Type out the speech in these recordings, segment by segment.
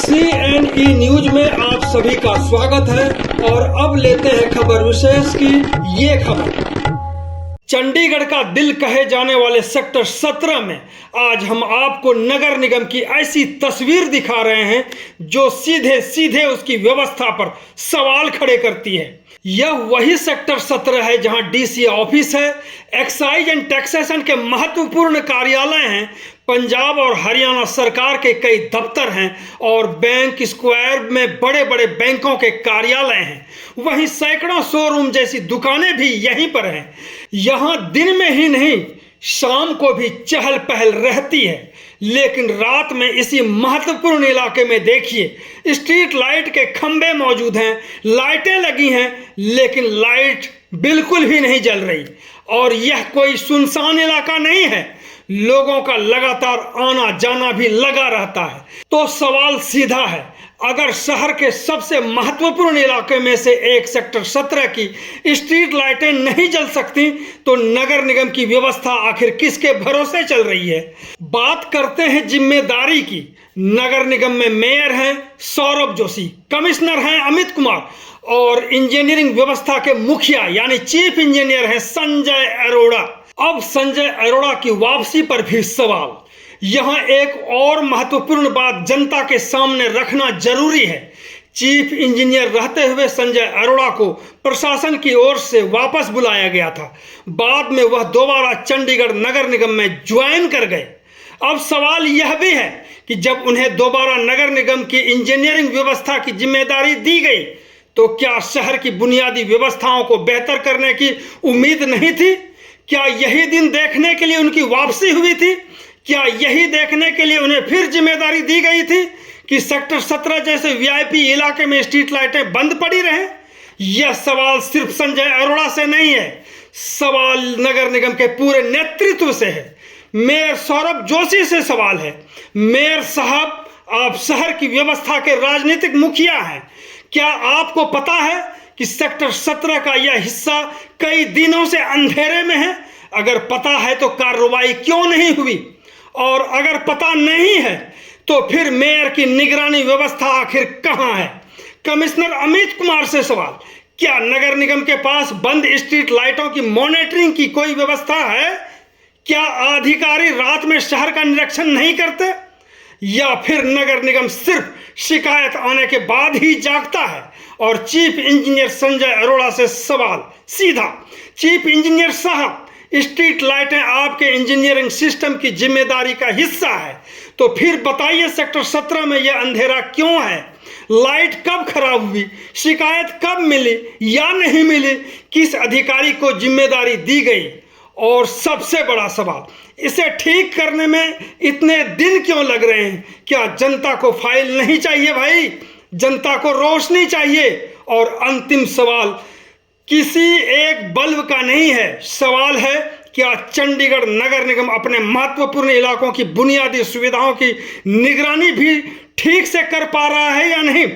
CNE news में आप सभी का स्वागत है और अब लेते हैं खबर विशेष की ये खबर। चंडीगढ़ का दिल कहे जाने वाले सेक्टर 17 में आज हम आपको नगर निगम की ऐसी तस्वीर दिखा रहे हैं जो सीधे सीधे उसकी व्यवस्था पर सवाल खड़े करती है। यह वही सेक्टर 17 है जहां डीसी ऑफिस है, एक्साइज एंड टैक्सेशन के महत्वपूर्ण कार्यालय हैं, पंजाब और हरियाणा सरकार के कई दफ्तर हैं और बैंक स्क्वायर में बड़े बड़े बैंकों के कार्यालय हैं। वहीं सैकड़ों शोरूम जैसी दुकानें भी यहीं पर हैं। यहाँ दिन में ही नहीं शाम को भी चहल पहल रहती है, लेकिन रात में इसी महत्वपूर्ण इलाके में देखिए स्ट्रीट लाइट के खंभे मौजूद हैं, लाइटें लगी हैं, लेकिन लाइट बिल्कुल भी नहीं जल रही। और यह कोई सुनसान इलाका नहीं है, लोगों का लगातार आना जाना भी लगा रहता है। तो सवाल सीधा है, अगर शहर के सबसे महत्वपूर्ण इलाके में से एक सेक्टर 17 की स्ट्रीट लाइटें नहीं जल सकती तो नगर निगम की व्यवस्था आखिर किसके भरोसे चल रही है। बात करते हैं जिम्मेदारी की। नगर निगम में मेयर हैं सौरभ जोशी, कमिश्नर हैं अमित कुमार और इंजीनियरिंग व्यवस्था के मुखिया यानी चीफ इंजीनियर हैं संजय अरोड़ा। अब संजय अरोड़ा की वापसी पर भी सवाल। यहां एक और महत्वपूर्ण बात जनता के सामने रखना जरूरी है। चीफ इंजीनियर रहते हुए संजय अरोड़ा को प्रशासन की ओर से वापस बुलाया गया था। बाद में वह दोबारा चंडीगढ़ नगर निगम में ज्वाइन कर गए। अब सवाल यह भी है कि जब उन्हें दोबारा नगर निगम की इंजीनियरिंग व्यवस्था की जिम्मेदारी दी गई तो क्या शहर की बुनियादी व्यवस्थाओं को बेहतर करने की उम्मीद नहीं थी? क्या यही दिन देखने के लिए उनकी वापसी हुई थी? क्या यही देखने के लिए उन्हें फिर जिम्मेदारी दी गई थी कि सेक्टर 17 जैसे वीआईपी इलाके में स्ट्रीट लाइटें बंद पड़ी रहें? यह सवाल सिर्फ संजय अरोड़ा से नहीं है, सवाल नगर निगम के पूरे नेतृत्व से है। मेयर सौरभ जोशी से सवाल है। मेयर साहब, आप शहर की व्यवस्था के राजनीतिक मुखिया हैं। क्या आपको पता है कि सेक्टर 17 का यह हिस्सा कई दिनों से अंधेरे में है? अगर पता है तो कार्रवाई क्यों नहीं हुई? और अगर पता नहीं है तो फिर मेयर की निगरानी व्यवस्था आखिर कहां है? कमिश्नर अमित कुमार से सवाल। क्या नगर निगम के पास बंद स्ट्रीट लाइटों की मॉनिटरिंग की कोई व्यवस्था है? क्या अधिकारी रात में शहर का निरीक्षण नहीं करते? या फिर नगर निगम सिर्फ शिकायत आने के बाद ही जागता है? और चीफ इंजीनियर संजय अरोड़ा से सवाल सीधा। चीफ इंजीनियर साहब, स्ट्रीट लाइटें आपके इंजीनियरिंग सिस्टम की जिम्मेदारी का हिस्सा है, तो फिर बताइए सेक्टर 17 में यह अंधेरा क्यों है? लाइट कब खराब हुई? शिकायत कब मिली या नहीं मिली? किस अधिकारी को जिम्मेदारी दी गई? और सबसे बड़ा सवाल, इसे ठीक करने में इतने दिन क्यों लग रहे हैं? क्या जनता को फाइल नहीं चाहिए भाई? जनता को रोशनी चाहिए। और अंतिम सवाल किसी एक बल्ब का नहीं है, सवाल है क्या चंडीगढ़ नगर निगम अपने महत्वपूर्ण इलाकों की बुनियादी सुविधाओं की निगरानी भी ठीक से कर पा रहा है या नहीं?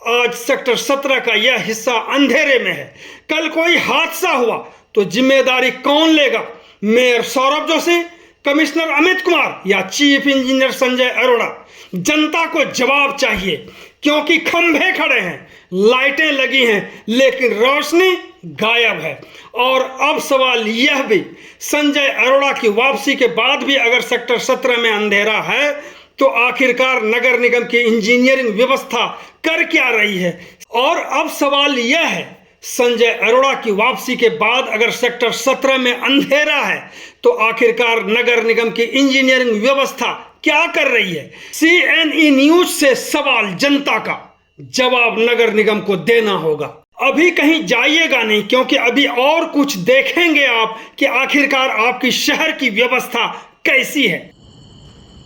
आज सेक्टर 17 का यह हिस्सा अंधेरे में है। कल कोई हादसा हुआ तो जिम्मेदारी कौन लेगा? मेयर सौरभ जोशी, कमिश्नर अमित कुमार या चीफ इंजीनियर संजय अरोड़ा? जनता को जवाब चाहिए, क्योंकि खंभे खड़े हैं, लाइटें लगी हैं, लेकिन रोशनी गायब है। और अब सवाल यह भी, संजय अरोड़ा की वापसी के बाद भी अगर सेक्टर 17 में अंधेरा है तो आखिरकार नगर निगम की इंजीनियरिंग व्यवस्था कर क्या रही है? और अब सवाल यह है, संजय अरोड़ा की वापसी के बाद अगर सेक्टर 17 में अंधेरा है तो आखिरकार नगर निगम की इंजीनियरिंग व्यवस्था क्या कर रही है? CNE न्यूज से सवाल जनता का, जवाब नगर निगम को देना होगा। अभी कहीं जाइएगा नहीं, क्योंकि अभी और कुछ देखेंगे आप कि आखिरकार आपकी शहर की व्यवस्था कैसी है।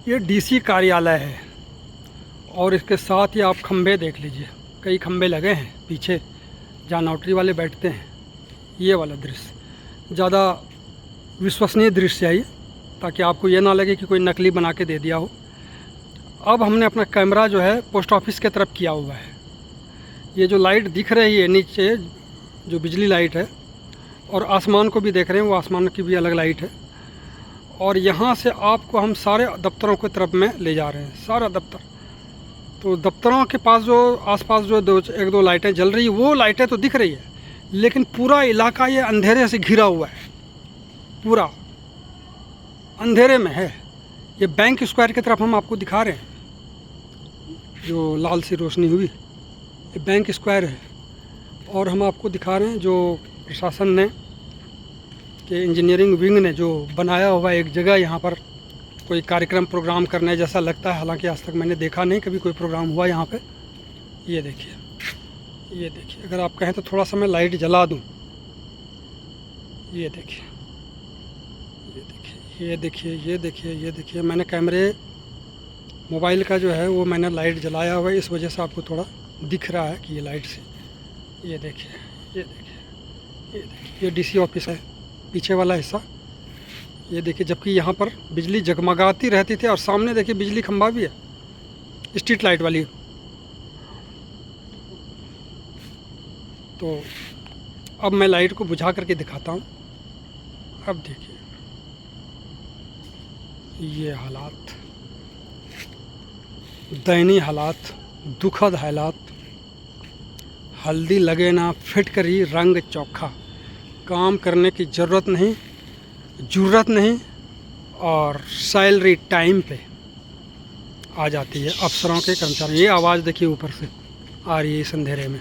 ये डीसी कार्यालय है और इसके साथ ही आप खंबे देख लीजिए, कई खंबे लगे हैं पीछे जहाँ नोटरी वाले बैठते हैं। ये वाला दृश्य ज़्यादा विश्वसनीय दृश्य है ये, ताकि आपको ये ना लगे कि कोई नकली बना के दे दिया हो। अब हमने अपना कैमरा जो है पोस्ट ऑफिस की तरफ किया हुआ है। ये जो लाइट दिख रही है नीचे, जो बिजली लाइट है, और आसमान को भी देख रहे हैं, वो आसमान की भी अलग लाइट है। और यहाँ से आपको हम सारे दफ्तरों की तरफ में ले जा रहे हैं। सारा दफ्तर तो दफ्तरों के पास जो आसपास जो एक दो लाइटें जल रही है, वो लाइटें तो दिख रही है, लेकिन पूरा इलाका ये अंधेरे से घिरा हुआ है, पूरा अंधेरे में है। ये बैंक स्क्वायर की तरफ हम आपको दिखा रहे हैं, जो लाल सी रोशनी हुई, ये बैंक स्क्वायर है। और हम आपको दिखा रहे हैं जो प्रशासन ने कि इंजीनियरिंग विंग ने जो बनाया हुआ एक जगह, यहाँ पर कोई कार्यक्रम प्रोग्राम करने जैसा लगता है। हालांकि आज तक मैंने देखा नहीं कभी कोई प्रोग्राम हुआ यहाँ पे। ये देखिए, ये देखिए, अगर आप कहें तो थोड़ा सा मैं लाइट जला दूँ। ये देखिए, ये देखिए, ये देखिए, ये देखिए, ये देखिए, मैंने कैमरे मोबाइल का जो है वो मैंने लाइट जलाया हुआ है, इस वजह से आपको थोड़ा दिख रहा है कि ये लाइट से। ये देखिए, ये देखिए, ये देखिए, ये डीसी ऑफिस है पीछे वाला हिस्सा। ये देखिए, जबकि यहाँ पर बिजली जगमगाती रहती थी, और सामने देखिए बिजली खंभा भी है, स्ट्रीट लाइट वाली। तो अब मैं लाइट को बुझा करके दिखाता हूँ। अब देखिए ये हालात, दयनीय हालात, दुखद हालात। हल्दी लगे ना फिटकरी रंग चोखा, काम करने की ज़रूरत नहीं, और सैलरी टाइम पे आ जाती है अफसरों के कर्मचारी। ये आवाज़ देखिए ऊपर से आ रही है इस अंधेरे में।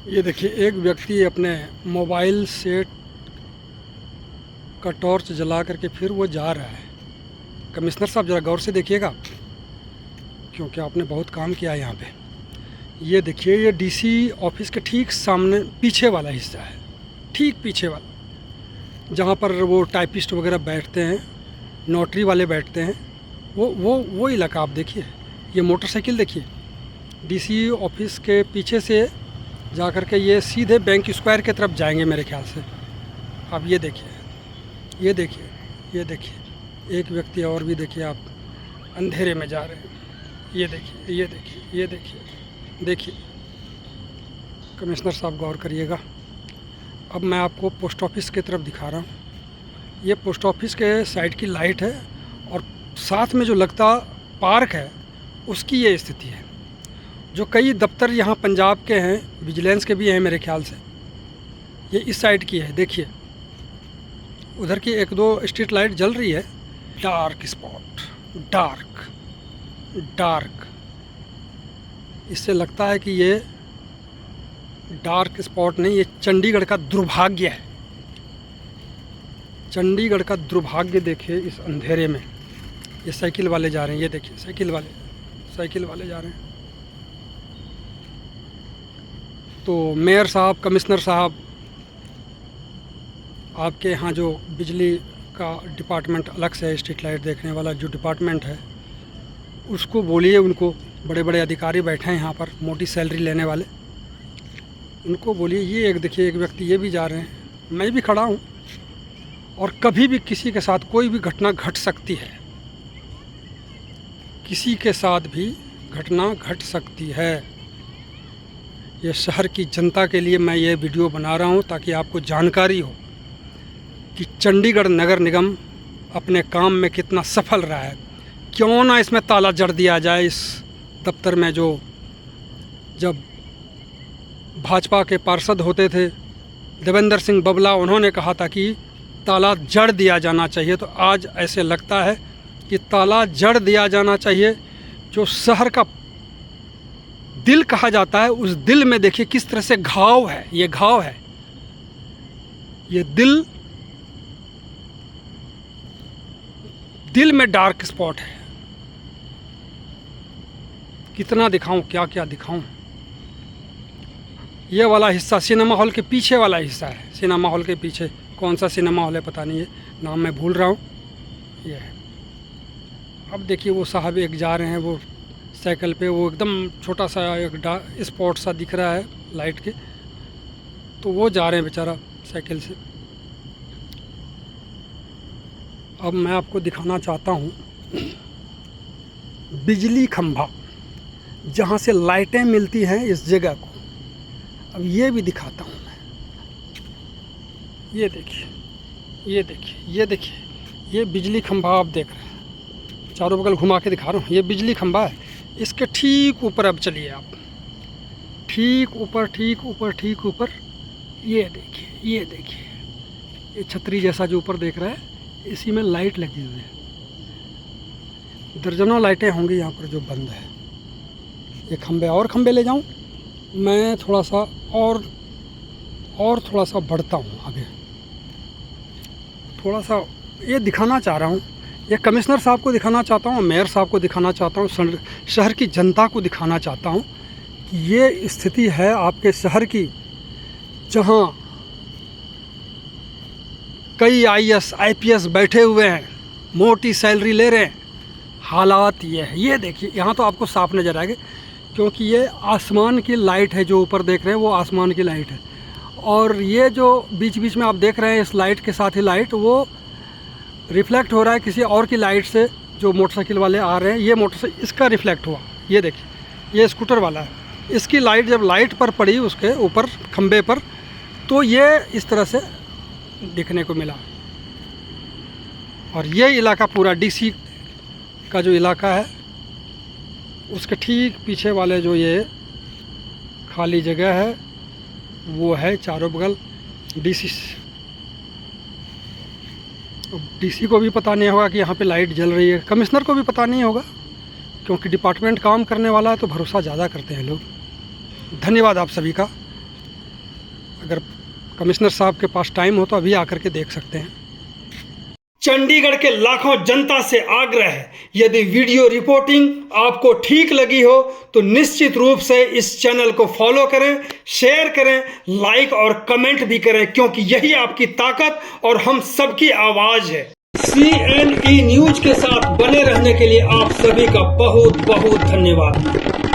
ये देखिए, एक व्यक्ति अपने मोबाइल से का टॉर्च जला करके फिर वो जा रहा है। कमिश्नर साहब ज़रा गौर से देखिएगा, क्योंकि आपने बहुत काम किया है यहाँ पे। ये देखिए, ये डीसी ऑफिस के ठीक सामने पीछे वाला हिस्सा है, ठीक पीछे वाला, जहाँ पर वो टाइपिस्ट वगैरह बैठते हैं, नोटरी वाले बैठते हैं, वो इलाका आप देखिए। ये मोटरसाइकिल देखिए, डीसी ऑफिस के पीछे से जा कर के ये सीधे बैंक स्क्वायर की तरफ जाएंगे मेरे ख्याल से। अब ये देखिए, ये देखिए, ये देखिए, एक व्यक्ति और भी देखिए, आप अंधेरे में जा रहे हैं। ये देखिए, ये देखिए, ये देखिए, देखिए कमिश्नर साहब गौर करिएगा। अब मैं आपको पोस्ट ऑफिस की तरफ दिखा रहा हूँ। ये पोस्ट ऑफिस के साइड की लाइट है, और साथ में जो लगता पार्क है उसकी ये स्थिति है। जो कई दफ्तर यहाँ पंजाब के हैं, विजिलेंस के भी हैं मेरे ख्याल से, ये इस साइड की है। देखिए उधर की एक दो स्ट्रीट लाइट जल रही है। डार्क स्पॉट, डार्क डार्क, इससे लगता है कि ये डार्क स्पॉट नहीं, ये चंडीगढ़ का दुर्भाग्य है। चंडीगढ़ का दुर्भाग्य देखिए इस अंधेरे में। ये साइकिल वाले जा रहे हैं, ये देखिए साइकिल वाले जा रहे हैं। तो मेयर साहब, कमिश्नर साहब, आपके यहाँ जो बिजली का डिपार्टमेंट अलग से है, स्ट्रीट लाइट देखने वाला जो डिपार्टमेंट है, उसको बोलिए, उनको बड़े बड़े अधिकारी बैठे हैं यहाँ पर, मोटी सैलरी लेने वाले, उनको बोलिए। ये एक देखिए, एक व्यक्ति ये भी जा रहे हैं, मैं भी खड़ा हूँ, और कभी भी किसी के साथ कोई भी घटना घट सकती है, किसी के साथ भी घटना घट सकती है। ये शहर की जनता के लिए मैं ये वीडियो बना रहा हूँ, ताकि आपको जानकारी हो कि चंडीगढ़ नगर निगम अपने काम में कितना सफल रहा है। क्यों ना इसमें ताला जड़ दिया जाए, इस दफ्तर में। जो जब भाजपा के पार्षद होते थे देवेंद्र सिंह बबला, उन्होंने कहा था कि ताला जड़ दिया जाना चाहिए। तो आज ऐसे लगता है कि ताला जड़ दिया जाना चाहिए। जो शहर का दिल कहा जाता है, उस दिल में देखिए किस तरह से घाव है। ये घाव है, ये दिल में डार्क स्पॉट है। कितना दिखाऊं, क्या क्या दिखाऊं। ये वाला हिस्सा सिनेमा हॉल के पीछे वाला हिस्सा है। सिनेमा हॉल के पीछे कौन सा सिनेमा हॉल है पता नहीं है, नाम मैं भूल रहा हूँ। ये है। अब देखिए वो साहब एक जा रहे हैं, वो साइकिल पे, वो एकदम छोटा सा एक स्पॉट सा दिख रहा है लाइट के, तो वो जा रहे हैं बेचारा साइकिल से। अब मैं आपको दिखाना चाहता हूँ बिजली खंभा, जहाँ से लाइटें मिलती हैं इस जगह को। अब ये भी दिखाता हूँ मैं। ये देखिए, ये देखिए, ये देखिए, ये बिजली खंभा आप देख रहे हैं। चारों बगल घुमा के दिखा रहा हूँ। ये बिजली खंभा है, इसके ठीक ऊपर अब चलिए आप, ठीक ऊपर ठीक ऊपर ठीक ऊपर, ये देखिए, ये देखिए, ये छतरी जैसा जो ऊपर देख रहा है, इसी में लाइट लगी हुई है। दर्जनों लाइटें होंगी यहाँ पर जो बंद है। ये खंबे और खंबे ले जाऊँ मैं, थोड़ा सा और थोड़ा सा बढ़ता हूँ आगे, थोड़ा सा ये दिखाना चाह रहा हूँ, ये कमिश्नर साहब को दिखाना चाहता हूँ, मेयर साहब को दिखाना चाहता हूँ, शहर की जनता को दिखाना चाहता हूँ कि ये स्थिति है आपके शहर की, जहाँ कई IAS IPS बैठे हुए हैं, मोटी सैलरी ले रहे हैं। हालात ये है, ये देखिए, यहाँ तो आपको साफ नज़र आएगा क्योंकि ये आसमान की लाइट है, जो ऊपर देख रहे हैं वो आसमान की लाइट है। और ये जो बीच बीच में आप देख रहे हैं, इस लाइट के साथ ही लाइट वो रिफ्लेक्ट हो रहा है किसी और की लाइट से, जो मोटरसाइकिल वाले आ रहे हैं। ये मोटरसाइकिल, इसका रिफ्लेक्ट हुआ, ये देखिए, ये स्कूटर वाला है, इसकी लाइट जब लाइट पर पड़ी उसके ऊपर खंबे पर, तो ये इस तरह से दिखने को मिला। और ये इलाका पूरा DC का जो इलाका है, उसके ठीक पीछे वाले जो ये खाली जगह है, वो है चारों बगल DC को भी पता नहीं होगा कि यहाँ पे लाइट जल रही है, कमिश्नर को भी पता नहीं होगा, क्योंकि डिपार्टमेंट काम करने वाला है तो भरोसा ज़्यादा करते हैं लोग। धन्यवाद आप सभी का। अगर कमिश्नर साहब के पास टाइम हो तो अभी आकर के देख सकते हैं। चंडीगढ़ के लाखों जनता से आग्रह है, यदि वीडियो रिपोर्टिंग आपको ठीक लगी हो तो निश्चित रूप से इस चैनल को फॉलो करें, शेयर करें, लाइक और कमेंट भी करें, क्योंकि यही आपकी ताकत और हम सबकी आवाज है। CNE न्यूज के साथ बने रहने के लिए आप सभी का बहुत बहुत धन्यवाद।